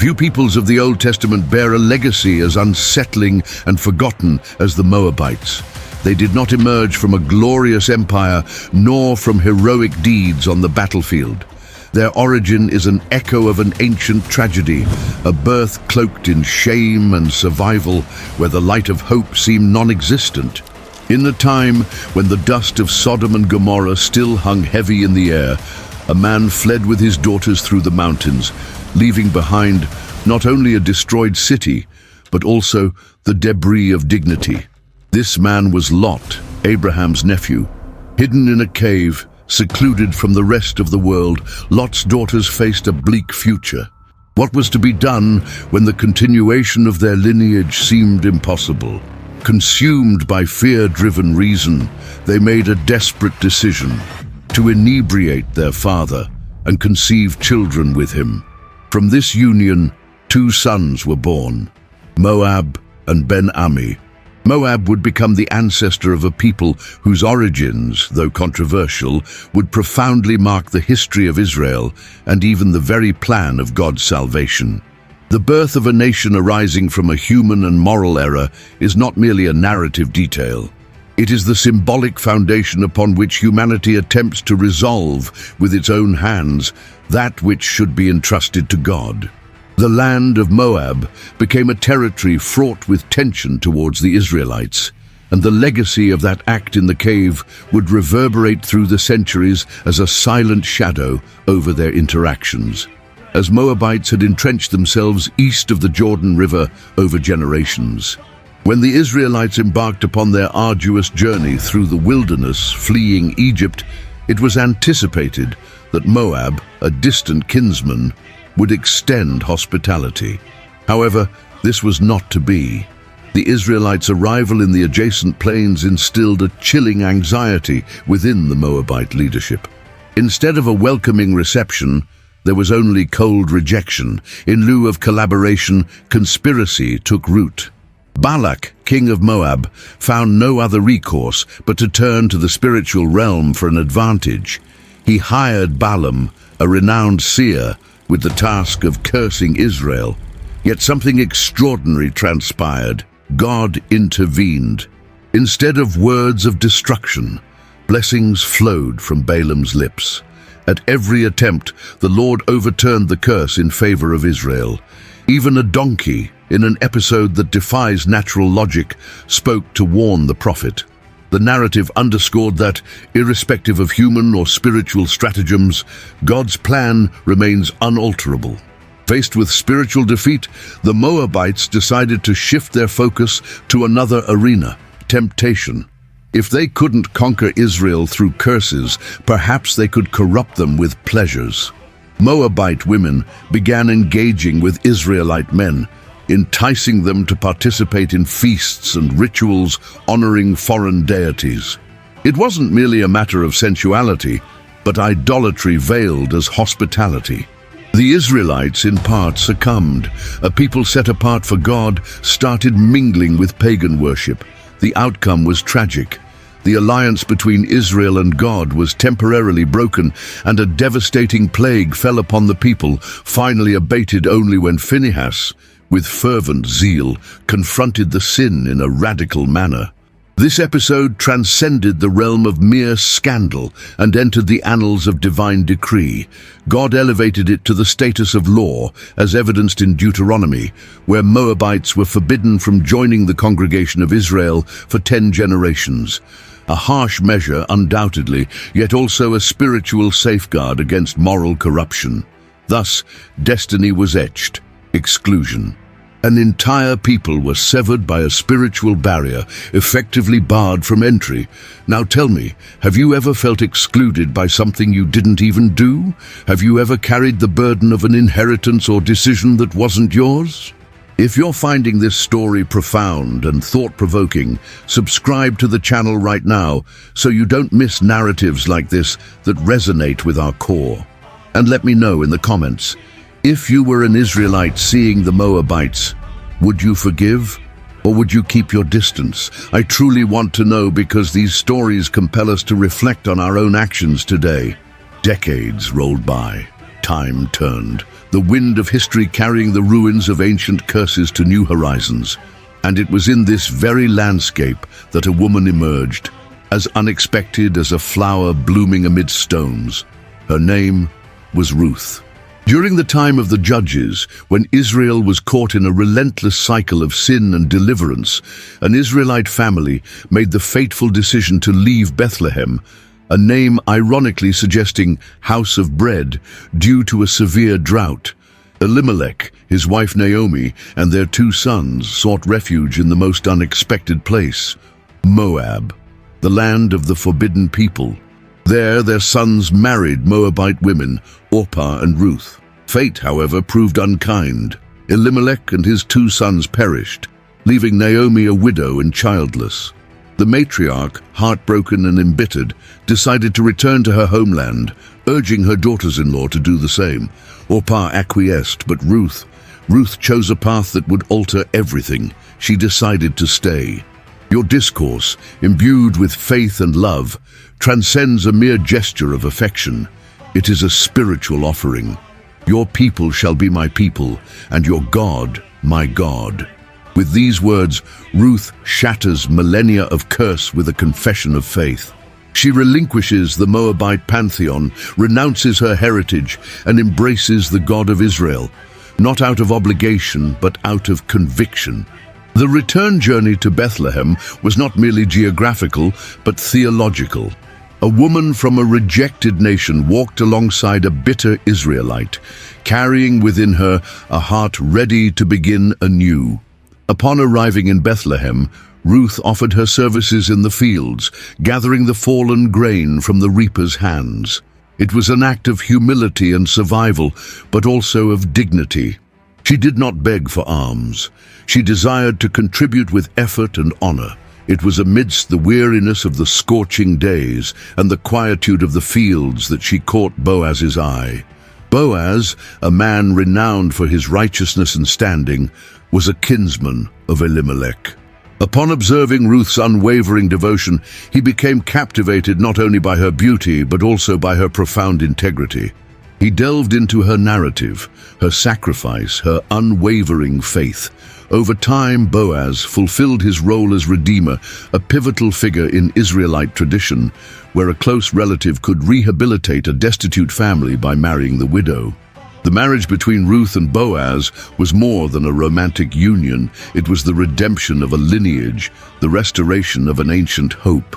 Few peoples of the Old Testament bear a legacy as unsettling and forgotten as the Moabites. They did not emerge from a glorious empire, nor from heroic deeds on the battlefield. Their origin is an echo of an ancient tragedy, a birth cloaked in shame and survival, where the light of hope seemed non-existent. In the time when the dust of Sodom and Gomorrah still hung heavy in the air, a man fled with his daughters through the mountains, leaving behind not only a destroyed city, but also the debris of dignity. This man was Lot, Abraham's nephew. Hidden in a cave, secluded from the rest of the world, Lot's daughters faced a bleak future. What was to be done when the continuation of their lineage seemed impossible? Consumed by fear-driven reason, they made a desperate decision to inebriate their father and conceive children with him. From this union, 2 sons were born, Moab and Ben-Ami. Moab would become the ancestor of a people whose origins, though controversial, would profoundly mark the history of Israel and even the very plan of God's salvation. The birth of a nation arising from a human and moral error is not merely a narrative detail. It is the symbolic foundation upon which humanity attempts to resolve with its own hands that which should be entrusted to God. The land of Moab became a territory fraught with tension towards the Israelites, and the legacy of that act in the cave would reverberate through the centuries as a silent shadow over their interactions, as Moabites had entrenched themselves east of the Jordan River over generations. When the Israelites embarked upon their arduous journey through the wilderness, fleeing Egypt, it was anticipated that Moab, a distant kinsman, would extend hospitality. However, this was not to be. The Israelites' arrival in the adjacent plains instilled a chilling anxiety within the Moabite leadership. Instead of a welcoming reception, there was only cold rejection. In lieu of collaboration, conspiracy took root. Balak, king of Moab, found no other recourse but to turn to the spiritual realm for an advantage. He hired Balaam, a renowned seer, with the task of cursing Israel. Yet something extraordinary transpired. God intervened. Instead of words of destruction, blessings flowed from Balaam's lips. At every attempt, the Lord overturned the curse in favor of Israel. Even a donkey, in an episode that defies natural logic, spoke to warn the prophet. The narrative underscored that, irrespective of human or spiritual stratagems, God's plan remains unalterable. Faced with spiritual defeat, the Moabites decided to shift their focus to another arena, temptation. If they couldn't conquer Israel through curses, perhaps they could corrupt them with pleasures. Moabite women began engaging with Israelite men, enticing them to participate in feasts and rituals honoring foreign deities. It wasn't merely a matter of sensuality, but idolatry veiled as hospitality. The Israelites, in part, succumbed. A people set apart for God started mingling with pagan worship. The outcome was tragic. The alliance between Israel and God was temporarily broken, and a devastating plague fell upon the people, finally abated only when Phinehas, with fervent zeal, confronted the sin in a radical manner. This episode transcended the realm of mere scandal and entered the annals of divine decree. God elevated it to the status of law, as evidenced in Deuteronomy, where Moabites were forbidden from joining the congregation of Israel for 10 generations. A harsh measure, undoubtedly, yet also a spiritual safeguard against moral corruption. Thus, destiny was etched. Exclusion. An entire people was severed by a spiritual barrier, effectively barred from entry. Now tell me, have you ever felt excluded by something you didn't even do? Have you ever carried the burden of an inheritance or decision that wasn't yours? If you're finding this story profound and thought-provoking, subscribe to the channel right now so you don't miss narratives like this that resonate with our core. And let me know in the comments, if you were an Israelite seeing the Moabites, would you forgive or would you keep your distance? I truly want to know, because these stories compel us to reflect on our own actions today. Decades rolled by, time turned, the wind of history carrying the ruins of ancient curses to new horizons. And it was in this very landscape that a woman emerged, as unexpected as a flower blooming amid stones. Her name was Ruth. During the time of the Judges, when Israel was caught in a relentless cycle of sin and deliverance, an Israelite family made the fateful decision to leave Bethlehem, a name ironically suggesting house of bread, due to a severe drought. Elimelech, his wife Naomi, and their 2 sons sought refuge in the most unexpected place, Moab, the land of the forbidden people. There, their sons married Moabite women, Orpah and Ruth. Fate, however, proved unkind. Elimelech and his 2 sons perished, leaving Naomi a widow and childless. The matriarch, heartbroken and embittered, decided to return to her homeland, urging her daughters-in-law to do the same. Orpah acquiesced, but Ruth chose a path that would alter everything. She decided to stay. Your discourse, imbued with faith and love, transcends a mere gesture of affection. It is a spiritual offering. Your people shall be my people, and your God, my God. With these words, Ruth shatters millennia of curse with a confession of faith. She relinquishes the Moabite pantheon, renounces her heritage, and embraces the God of Israel, not out of obligation, but out of conviction. The return journey to Bethlehem was not merely geographical, but theological. A woman from a rejected nation walked alongside a bitter Israelite, carrying within her a heart ready to begin anew. Upon arriving in Bethlehem, Ruth offered her services in the fields, gathering the fallen grain from the reaper's hands. It was an act of humility and survival, but also of dignity. She did not beg for alms. She desired to contribute with effort and honor. It was amidst the weariness of the scorching days and the quietude of the fields that she caught Boaz's eye. Boaz, a man renowned for his righteousness and standing, was a kinsman of Elimelech. Upon observing Ruth's unwavering devotion, he became captivated not only by her beauty, but also by her profound integrity. He delved into her narrative, her sacrifice, her unwavering faith. Over time, Boaz fulfilled his role as redeemer, a pivotal figure in Israelite tradition, where a close relative could rehabilitate a destitute family by marrying the widow. The marriage between Ruth and Boaz was more than a romantic union. It was the redemption of a lineage, the restoration of an ancient hope.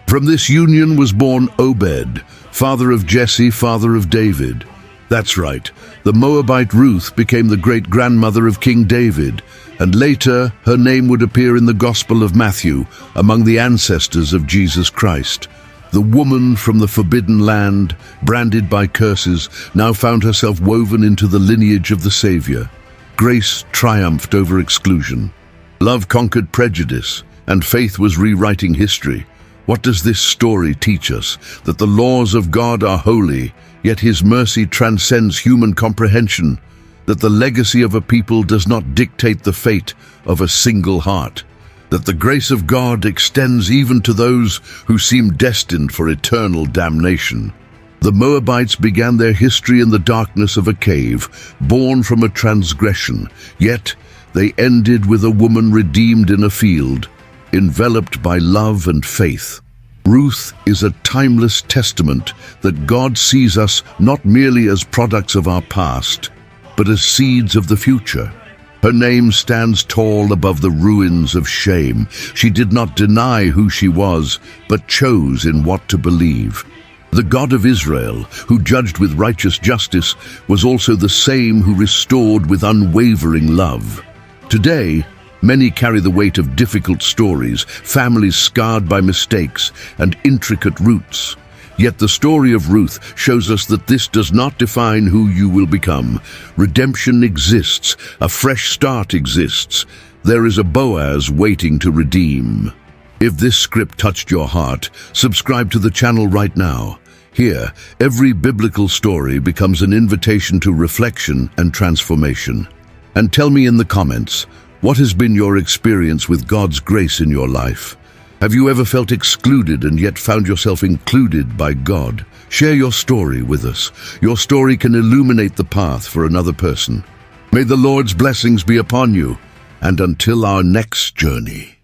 From this union was born Obed, father of Jesse, father of David. That's right, the Moabite Ruth became the great-grandmother of King David, and later her name would appear in the Gospel of Matthew among the ancestors of Jesus Christ. The woman from the forbidden land, branded by curses, now found herself woven into the lineage of the Savior. Grace triumphed over exclusion. Love conquered prejudice, and faith was rewriting history. What does this story teach us? That the laws of God are holy, yet His mercy transcends human comprehension. That the legacy of a people does not dictate the fate of a single heart. That the grace of God extends even to those who seem destined for eternal damnation. The Moabites began their history in the darkness of a cave, born from a transgression, yet they ended with a woman redeemed in a field, enveloped by love and faith. Ruth is a timeless testament that God sees us not merely as products of our past, but as seeds of the future. Her name stands tall above the ruins of shame. She did not deny who she was, but chose in what to believe. The God of Israel, who judged with righteous justice, was also the same who restored with unwavering love. Today, many carry the weight of difficult stories, families scarred by mistakes, and intricate roots. Yet the story of Ruth shows us that this does not define who you will become. Redemption exists. A fresh start exists. There is a Boaz waiting to redeem. If this script touched your heart, subscribe to the channel right now. Here, every biblical story becomes an invitation to reflection and transformation. And tell me in the comments, what has been your experience with God's grace in your life? Have you ever felt excluded and yet found yourself included by God? Share your story with us. Your story can illuminate the path for another person. May the Lord's blessings be upon you, and until our next journey.